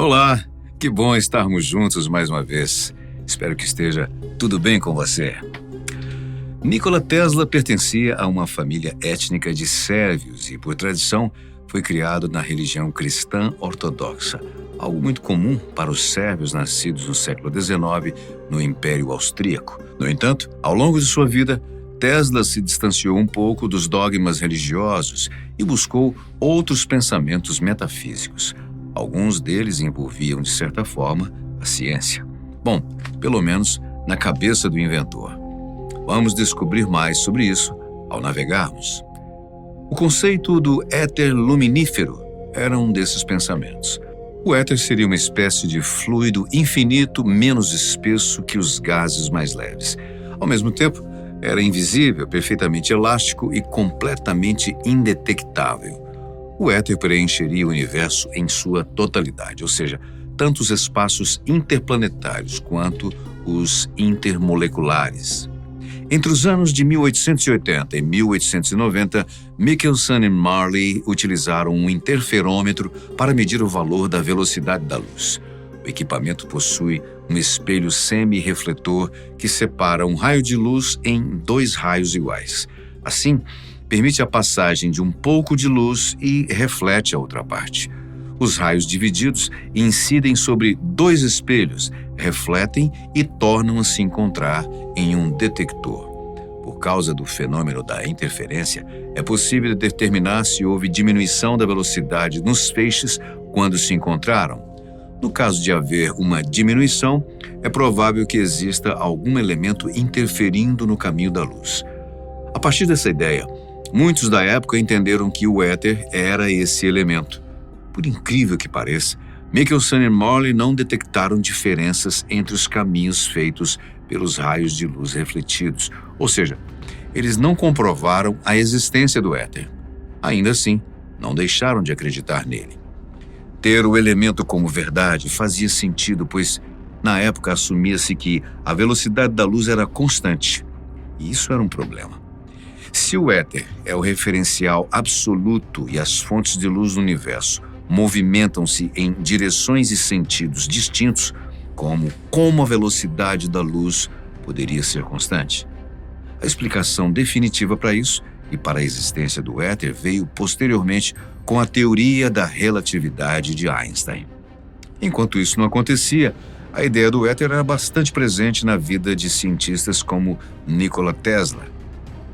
Olá, que bom estarmos juntos mais uma vez. Espero que esteja tudo bem com você. Nikola Tesla pertencia a uma família étnica de sérvios e, por tradição, foi criado na religião cristã ortodoxa, algo muito comum para os sérvios nascidos no século XIX no Império Austríaco. No entanto, ao longo de sua vida, Tesla se distanciou um pouco dos dogmas religiosos e buscou outros pensamentos metafísicos. Alguns deles envolviam, de certa forma, a ciência. Bom, pelo menos na cabeça do inventor. Vamos descobrir mais sobre isso ao navegarmos. O conceito do éter luminífero era um desses pensamentos. O éter seria uma espécie de fluido infinito menos espesso que os gases mais leves. Ao mesmo tempo, era invisível, perfeitamente elástico e completamente indetectável. O éter preencheria o universo em sua totalidade, ou seja, tanto os espaços interplanetários quanto os intermoleculares. Entre os anos de 1880 e 1890, Michelson e Marley utilizaram um interferômetro para medir o valor da velocidade da luz. O equipamento possui um espelho semi-refletor que separa um raio de luz em dois raios iguais. Assim, permite a passagem de um pouco de luz e reflete a outra parte. Os raios divididos incidem sobre dois espelhos, refletem e tornam a se encontrar em um detector. Por causa do fenômeno da interferência, é possível determinar se houve diminuição da velocidade nos feixes quando se encontraram. No caso de haver uma diminuição, é provável que exista algum elemento interferindo no caminho da luz. A partir dessa ideia, muitos da época entenderam que o éter era esse elemento. Por incrível que pareça, Michelson e Marley não detectaram diferenças entre os caminhos feitos pelos raios de luz refletidos, ou seja, eles não comprovaram a existência do éter. Ainda assim, não deixaram de acreditar nele. Ter o elemento como verdade fazia sentido, pois, na época, assumia-se que a velocidade da luz era constante, e isso era um problema. Se o éter é o referencial absoluto e as fontes de luz do universo movimentam-se em direções e sentidos distintos, como a velocidade da luz poderia ser constante? A explicação definitiva para isso e para a existência do éter veio posteriormente com a teoria da relatividade de Einstein. Enquanto isso não acontecia, a ideia do éter era bastante presente na vida de cientistas como Nikola Tesla.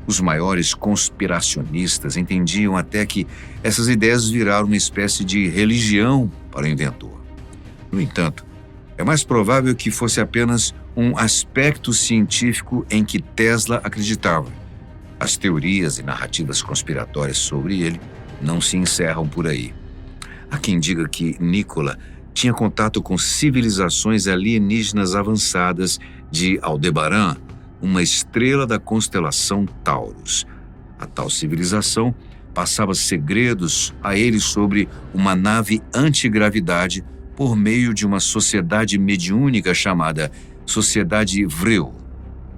Os maiores conspiracionistas entendiam até que essas ideias viraram uma espécie de religião para o inventor. No entanto, é mais provável que fosse apenas um aspecto científico em que Tesla acreditava. As teorias e narrativas conspiratórias sobre ele não se encerram por aí. Há quem diga que Nikola tinha contato com civilizações alienígenas avançadas de Aldebaran, uma estrela da constelação Taurus. A tal civilização passava segredos a ele sobre uma nave antigravidade por meio de uma sociedade mediúnica chamada Sociedade Vril.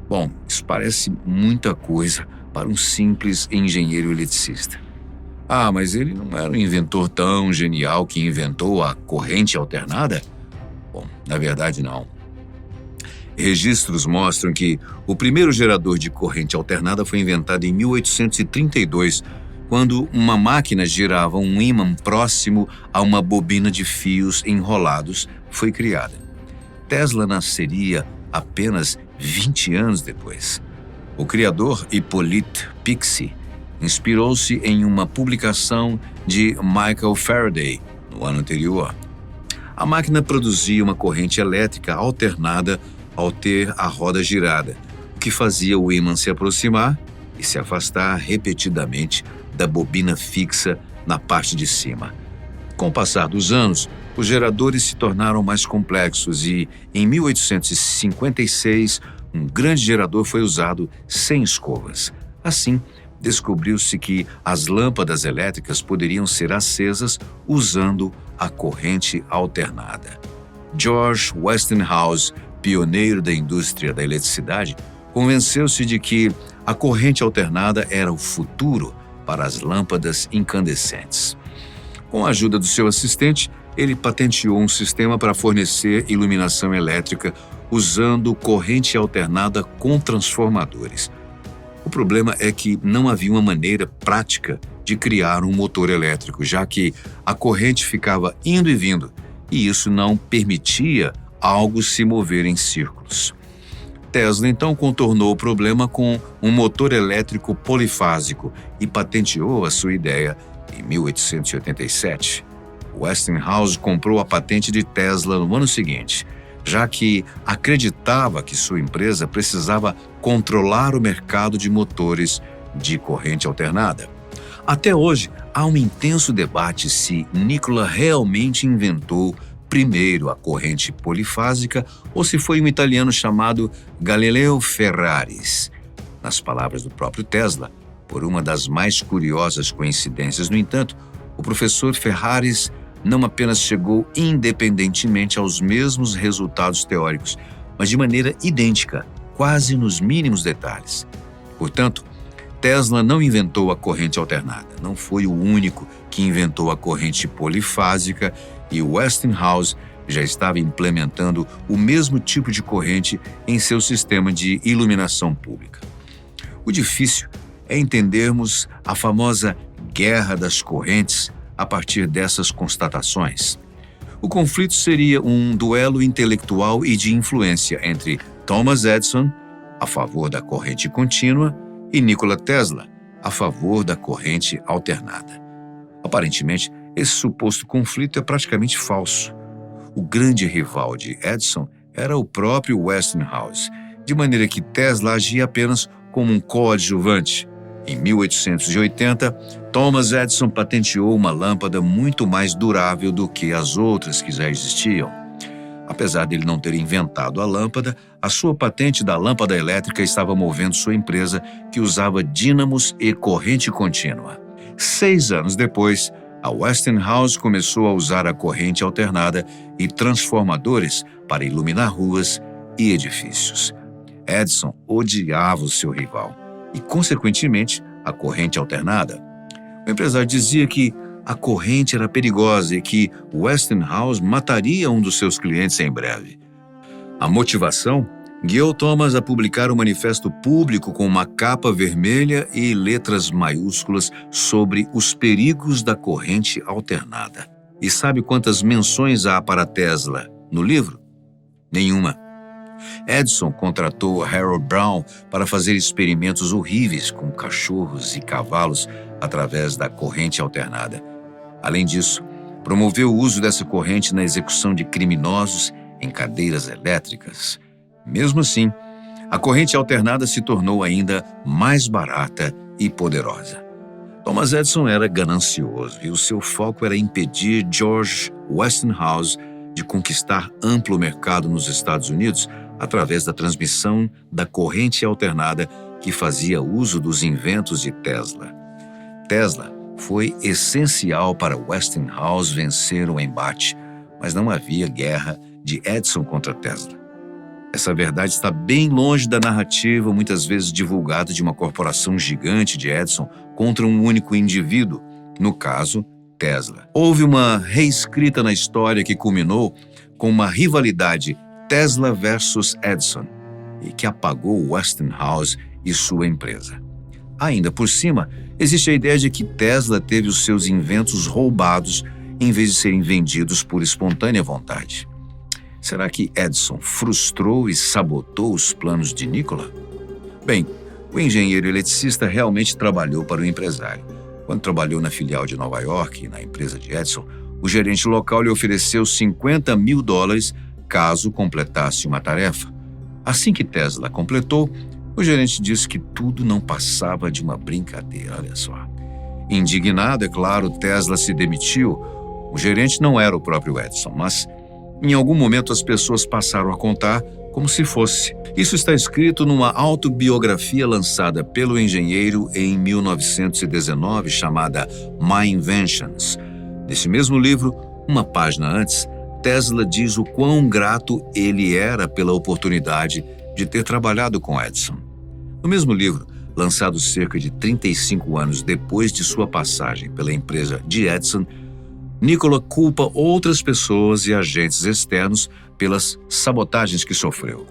Bom, isso parece muita coisa para um simples engenheiro eletricista. Mas ele não era um inventor tão genial que inventou a corrente alternada? Bom, na verdade não. Registros mostram que o primeiro gerador de corrente alternada foi inventado em 1832, quando uma máquina girava um ímã próximo a uma bobina de fios enrolados foi criada. Tesla nasceria apenas 20 anos depois. O criador Hippolyte Pixii inspirou-se em uma publicação de Michael Faraday no ano anterior. A máquina produzia uma corrente elétrica alternada ao ter a roda girada, o que fazia o ímã se aproximar e se afastar repetidamente da bobina fixa na parte de cima. Com o passar dos anos, os geradores se tornaram mais complexos e, em 1856, um grande gerador foi usado sem escovas. Assim, descobriu-se que as lâmpadas elétricas poderiam ser acesas usando a corrente alternada. George Westinghouse, pioneiro da indústria da eletricidade, convenceu-se de que a corrente alternada era o futuro para as lâmpadas incandescentes. Com a ajuda do seu assistente, ele patenteou um sistema para fornecer iluminação elétrica usando corrente alternada com transformadores. O problema é que não havia uma maneira prática de criar um motor elétrico, já que a corrente ficava indo e vindo, e isso não permitia algo se mover em círculos. Tesla então contornou o problema com um motor elétrico polifásico e patenteou a sua ideia em 1887. Westinghouse comprou a patente de Tesla no ano seguinte, já que acreditava que sua empresa precisava controlar o mercado de motores de corrente alternada. Até hoje, há um intenso debate se Nikola realmente inventou primeiro a corrente polifásica ou se foi um italiano chamado Galileo Ferraris. Nas palavras do próprio Tesla, por uma das mais curiosas coincidências, no entanto, o professor Ferraris não apenas chegou independentemente aos mesmos resultados teóricos, mas de maneira idêntica, quase nos mínimos detalhes. Portanto, Tesla não inventou a corrente alternada, não foi o único que inventou a corrente polifásica e Westinghouse já estava implementando o mesmo tipo de corrente em seu sistema de iluminação pública. O difícil é entendermos a famosa guerra das correntes a partir dessas constatações. O conflito seria um duelo intelectual e de influência entre Thomas Edison, a favor da corrente contínua, e Nikola Tesla, a favor da corrente alternada. Aparentemente, esse suposto conflito é praticamente falso. O grande rival de Edison era o próprio Westinghouse, de maneira que Tesla agia apenas como um coadjuvante. Em 1880, Thomas Edison patenteou uma lâmpada muito mais durável do que as outras que já existiam. Apesar dele não ter inventado a lâmpada, a sua patente da lâmpada elétrica estava movendo sua empresa, que usava dínamos e corrente contínua. 6 anos depois, a Westinghouse começou a usar a corrente alternada e transformadores para iluminar ruas e edifícios. Edison odiava o seu rival e, consequentemente, a corrente alternada. O empresário dizia que a corrente era perigosa e que Westinghouse mataria um dos seus clientes em breve. A motivação guiou Thomas a publicar um manifesto público com uma capa vermelha e letras maiúsculas sobre os perigos da corrente alternada. E sabe quantas menções há para Tesla no livro? Nenhuma. Edison contratou Harold Brown para fazer experimentos horríveis com cachorros e cavalos através da corrente alternada. Além disso, promoveu o uso dessa corrente na execução de criminosos em cadeiras elétricas. Mesmo assim, a corrente alternada se tornou ainda mais barata e poderosa. Thomas Edison era ganancioso e o seu foco era impedir George Westinghouse de conquistar amplo mercado nos Estados Unidos através da transmissão da corrente alternada que fazia uso dos inventos de Tesla. Tesla foi essencial para Westinghouse vencer o embate, mas não havia guerra de Edison contra Tesla. Essa verdade está bem longe da narrativa muitas vezes divulgada de uma corporação gigante de Edison contra um único indivíduo, no caso, Tesla. Houve uma reescrita na história que culminou com uma rivalidade Tesla versus Edison e que apagou Westinghouse e sua empresa. Ainda por cima, existe a ideia de que Tesla teve os seus inventos roubados em vez de serem vendidos por espontânea vontade. Será que Edison frustrou e sabotou os planos de Nikola? Bem, o engenheiro eletricista realmente trabalhou para o empresário. Quando trabalhou na filial de Nova York, na empresa de Edison, o gerente local lhe ofereceu $50 mil caso completasse uma tarefa. Assim que Tesla completou, o gerente disse que tudo não passava de uma brincadeira, olha só. Indignado, é claro, Tesla se demitiu. O gerente não era o próprio Edison, mas em algum momento as pessoas passaram a contar como se fosse. Isso está escrito numa autobiografia lançada pelo engenheiro em 1919, chamada My Inventions. Nesse mesmo livro, uma página antes, Tesla diz o quão grato ele era pela oportunidade de ter trabalhado com Edison. No mesmo livro, lançado cerca de 35 anos depois de sua passagem pela empresa de Edison, Nikola culpa outras pessoas e agentes externos pelas sabotagens que sofreu.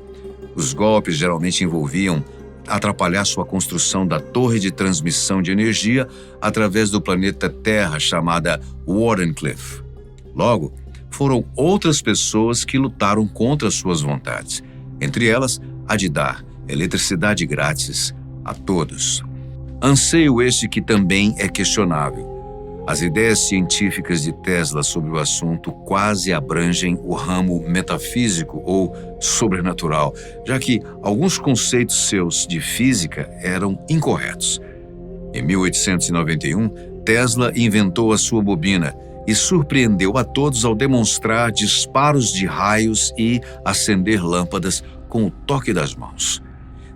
Os golpes geralmente envolviam atrapalhar sua construção da torre de transmissão de energia através do planeta Terra, chamada Wardenclyffe. Logo, foram outras pessoas que lutaram contra suas vontades, entre elas a de dar eletricidade grátis a todos. Anseio este que também é questionável. As ideias científicas de Tesla sobre o assunto quase abrangem o ramo metafísico ou sobrenatural, já que alguns conceitos seus de física eram incorretos. Em 1891, Tesla inventou a sua bobina e surpreendeu a todos ao demonstrar disparos de raios e acender lâmpadas com o toque das mãos.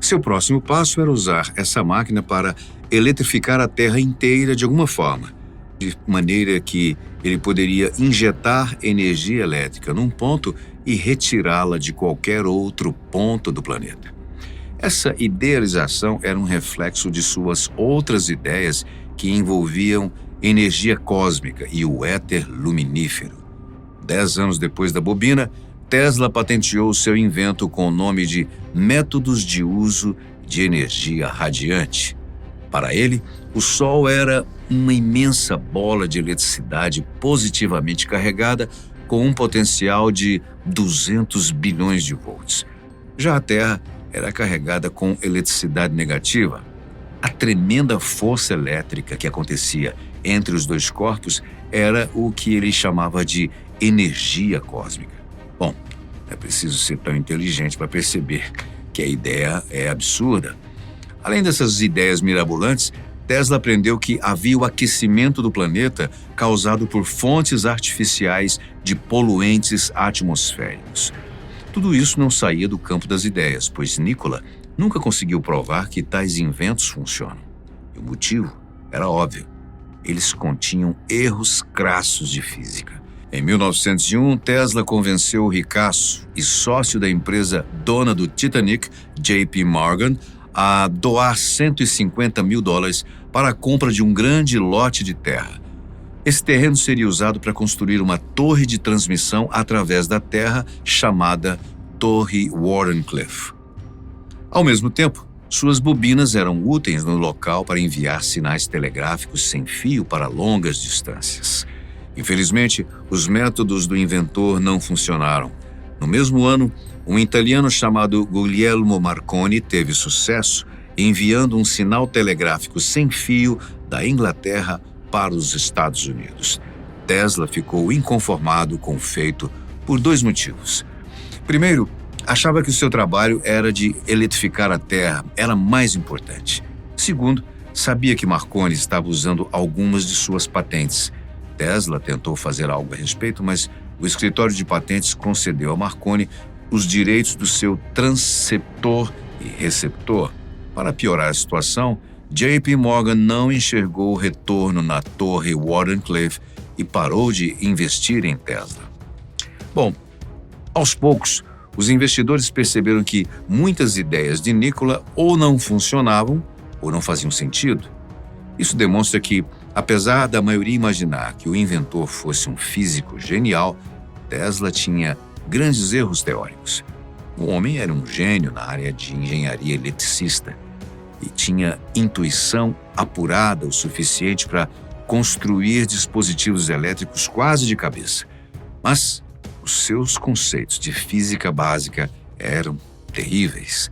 Seu próximo passo era usar essa máquina para eletrificar a Terra inteira de alguma forma, de maneira que ele poderia injetar energia elétrica num ponto e retirá-la de qualquer outro ponto do planeta. Essa idealização era um reflexo de suas outras ideias que envolviam energia cósmica e o éter luminífero. 10 anos depois da bobina, Tesla patenteou seu invento com o nome de Métodos de Uso de Energia Radiante. Para ele, o Sol era uma imensa bola de eletricidade positivamente carregada com um potencial de 200 bilhões de volts. Já a Terra era carregada com eletricidade negativa. A tremenda força elétrica que acontecia entre os dois corpos era o que ele chamava de energia cósmica. Bom, é preciso ser tão inteligente para perceber que a ideia é absurda. Além dessas ideias mirabolantes, Tesla aprendeu que havia o aquecimento do planeta causado por fontes artificiais de poluentes atmosféricos. Tudo isso não saía do campo das ideias, pois Nikola nunca conseguiu provar que tais inventos funcionam. E o motivo era óbvio. Eles continham erros crassos de física. Em 1901, Tesla convenceu o ricaço e sócio da empresa dona do Titanic, J.P. Morgan, a doar $150 mil para a compra de um grande lote de terra. Esse terreno seria usado para construir uma torre de transmissão através da terra chamada Torre Wardenclyffe. Ao mesmo tempo, suas bobinas eram úteis no local para enviar sinais telegráficos sem fio para longas distâncias. Infelizmente, os métodos do inventor não funcionaram. No mesmo ano, um italiano chamado Guglielmo Marconi teve sucesso enviando um sinal telegráfico sem fio da Inglaterra para os Estados Unidos. Tesla ficou inconformado com o feito por 2 motivos. Primeiro, achava que o seu trabalho era de eletrificar a Terra, era mais importante. Segundo, sabia que Marconi estava usando algumas de suas patentes. Tesla tentou fazer algo a respeito, mas o escritório de patentes concedeu a Marconi os direitos do seu transceptor e receptor. Para piorar a situação, J.P. Morgan não enxergou o retorno na torre Wardenclyffe e parou de investir em Tesla. Bom, aos poucos, os investidores perceberam que muitas ideias de Nikola ou não funcionavam ou não faziam sentido. Isso demonstra que, apesar da maioria imaginar que o inventor fosse um físico genial, Tesla tinha grandes erros teóricos. O homem era um gênio na área de engenharia eletricista e tinha intuição apurada o suficiente para construir dispositivos elétricos quase de cabeça. Mas os seus conceitos de física básica eram terríveis.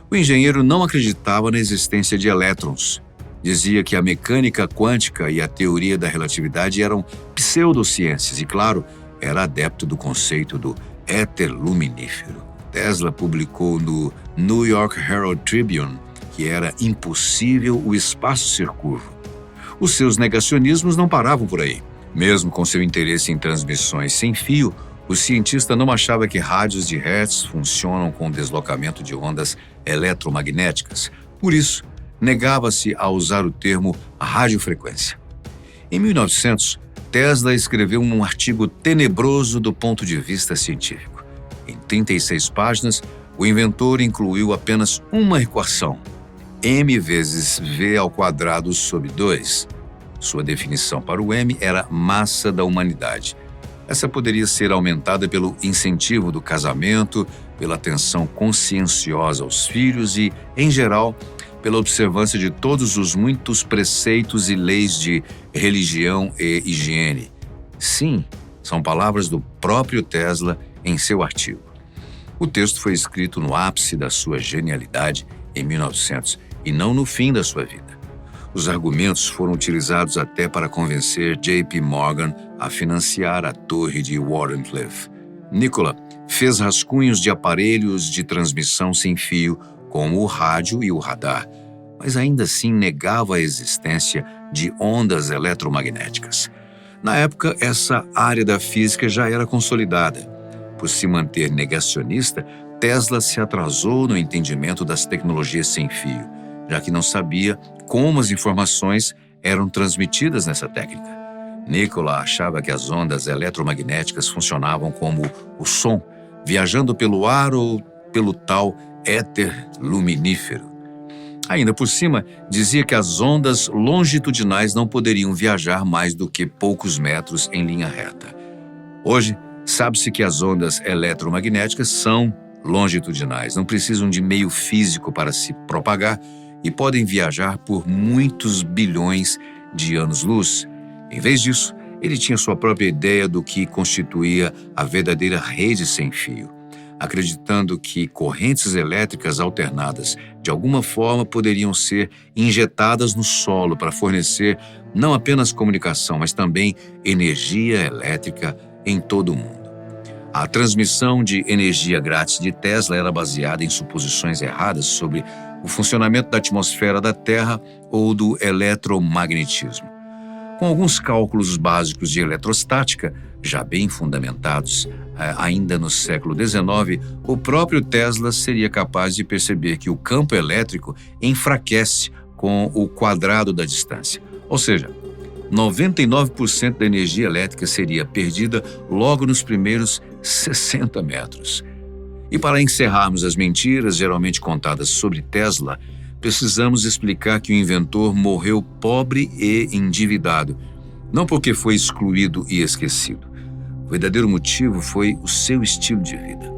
O engenheiro não acreditava na existência de elétrons. Dizia que a mecânica quântica e a teoria da relatividade eram pseudociências e, claro, era adepto do conceito do éter luminífero. Tesla publicou no New York Herald Tribune que era impossível o espaço ser curvo. Os seus negacionismos não paravam por aí. Mesmo com seu interesse em transmissões sem fio, o cientista não achava que rádios de Hertz funcionam com deslocamento de ondas eletromagnéticas. Por isso, negava-se a usar o termo radiofrequência. Em 1900, Tesla escreveu um artigo tenebroso do ponto de vista científico. Em 36 páginas, o inventor incluiu apenas uma equação: m vezes v² sobre 2. Sua definição para o M era massa da humanidade. Essa poderia ser aumentada pelo incentivo do casamento, pela atenção conscienciosa aos filhos e, em geral, pela observância de todos os muitos preceitos e leis de religião e higiene. Sim, são palavras do próprio Tesla em seu artigo. O texto foi escrito no ápice da sua genialidade em 1900 e não no fim da sua vida. Os argumentos foram utilizados até para convencer J.P. Morgan a financiar a torre de Wardenclyffe. Nikola fez rascunhos de aparelhos de transmissão sem fio, como o rádio e o radar, mas ainda assim negava a existência de ondas eletromagnéticas. Na época, essa área da física já era consolidada. Por se manter negacionista, Tesla se atrasou no entendimento das tecnologias sem fio, já que não sabia como as informações eram transmitidas nessa técnica. Nikola achava que as ondas eletromagnéticas funcionavam como o som, viajando pelo ar ou pelo tal éter luminífero. Ainda por cima, dizia que as ondas longitudinais não poderiam viajar mais do que poucos metros em linha reta. Hoje, sabe-se que as ondas eletromagnéticas são longitudinais, não precisam de meio físico para se propagar e podem viajar por muitos bilhões de anos-luz. Em vez disso, ele tinha sua própria ideia do que constituía a verdadeira rede sem fio, acreditando que correntes elétricas alternadas de alguma forma poderiam ser injetadas no solo para fornecer não apenas comunicação, mas também energia elétrica em todo o mundo. A transmissão de energia grátis de Tesla era baseada em suposições erradas sobre o funcionamento da atmosfera da Terra ou do eletromagnetismo. Com alguns cálculos básicos de eletrostática, já bem fundamentados, ainda no século XIX, o próprio Tesla seria capaz de perceber que o campo elétrico enfraquece com o quadrado da distância. Ou seja, 99% da energia elétrica seria perdida logo nos primeiros 60 metros. E para encerrarmos as mentiras geralmente contadas sobre Tesla, precisamos explicar que o inventor morreu pobre e endividado, não porque foi excluído e esquecido. O verdadeiro motivo foi o seu estilo de vida.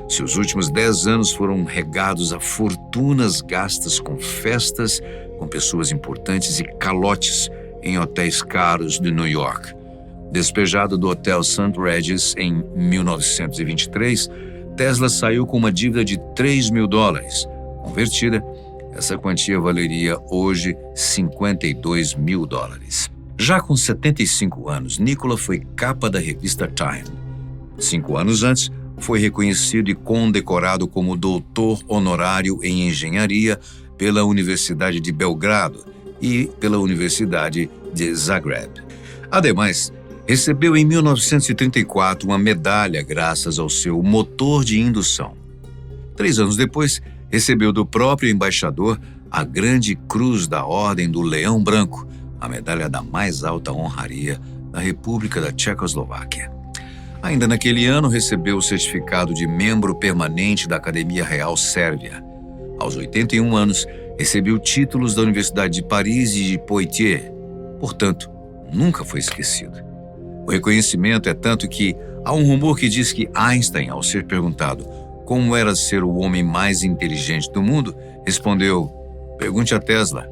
Seus últimos 10 anos foram regados a fortunas gastas com festas, com pessoas importantes e calotes em hotéis caros de New York. Despejado do Hotel St. Regis em 1923, Tesla saiu com uma dívida de $3.000. Convertida, essa quantia valeria hoje $52 mil. Já com 75 anos, Nikola foi capa da revista Time. 5 anos antes, foi reconhecido e condecorado como doutor honorário em engenharia pela Universidade de Belgrado e pela Universidade de Zagreb. Ademais, recebeu em 1934 uma medalha graças ao seu motor de indução. 3 anos depois, recebeu do próprio embaixador a Grande Cruz da Ordem do Leão Branco, a medalha da mais alta honraria da República da Tchecoslováquia. Ainda naquele ano, recebeu o certificado de membro permanente da Academia Real Sérvia. Aos 81 anos, recebeu títulos da Universidade de Paris e de Poitiers. Portanto, nunca foi esquecido. O reconhecimento é tanto que há um rumor que diz que Einstein, ao ser perguntado como era ser o homem mais inteligente do mundo, respondeu: "Pergunte a Tesla."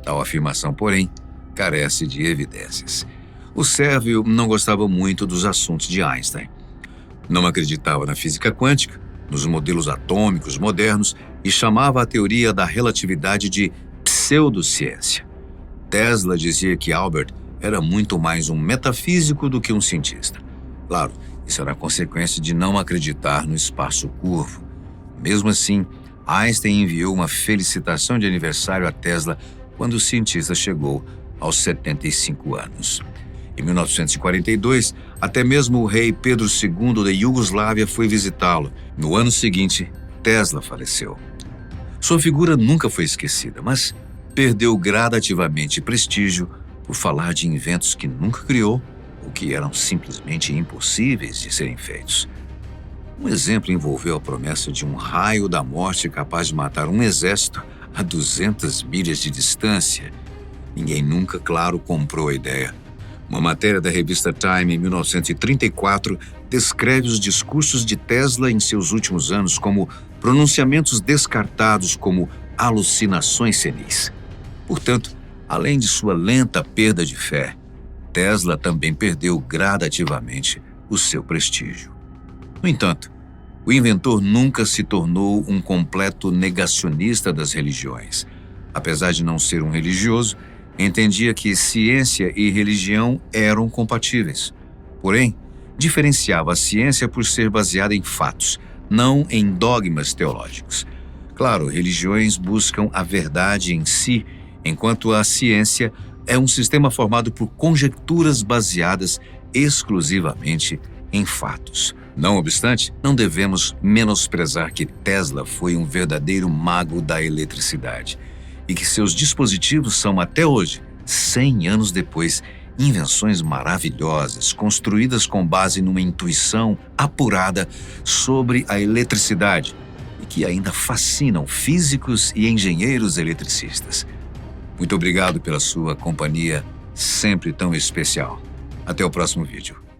Tal afirmação, porém, carece de evidências. O sérvio não gostava muito dos assuntos de Einstein. Não acreditava na física quântica, nos modelos atômicos modernos e chamava a teoria da relatividade de pseudociência. Tesla dizia que Albert era muito mais um metafísico do que um cientista. Claro, isso era consequência de não acreditar no espaço curvo. Mesmo assim, Einstein enviou uma felicitação de aniversário a Tesla quando o cientista chegou aos 75 anos. Em 1942, até mesmo o rei Pedro II da Iugoslávia foi visitá-lo. No ano seguinte, Tesla faleceu. Sua figura nunca foi esquecida, mas perdeu gradativamente prestígio por falar de inventos que nunca criou ou que eram simplesmente impossíveis de serem feitos. Um exemplo envolveu a promessa de um raio da morte capaz de matar um exército a 200 milhas de distância. Ninguém nunca, claro, comprou a ideia. Uma matéria da revista Time, em 1934, descreve os discursos de Tesla em seus últimos anos como pronunciamentos descartados como alucinações senis. Portanto, além de sua lenta perda de fé, Tesla também perdeu gradativamente o seu prestígio. No entanto, o inventor nunca se tornou um completo negacionista das religiões. Apesar de não ser um religioso, entendia que ciência e religião eram compatíveis. Porém, diferenciava a ciência por ser baseada em fatos, não em dogmas teológicos. Claro, religiões buscam a verdade em si, enquanto a ciência é um sistema formado por conjecturas baseadas exclusivamente em fatos. Não obstante, não devemos menosprezar que Tesla foi um verdadeiro mago da eletricidade e que seus dispositivos são, até hoje, 100 anos depois, invenções maravilhosas, construídas com base numa intuição apurada sobre a eletricidade e que ainda fascinam físicos e engenheiros eletricistas. Muito obrigado pela sua companhia, sempre tão especial. Até o próximo vídeo.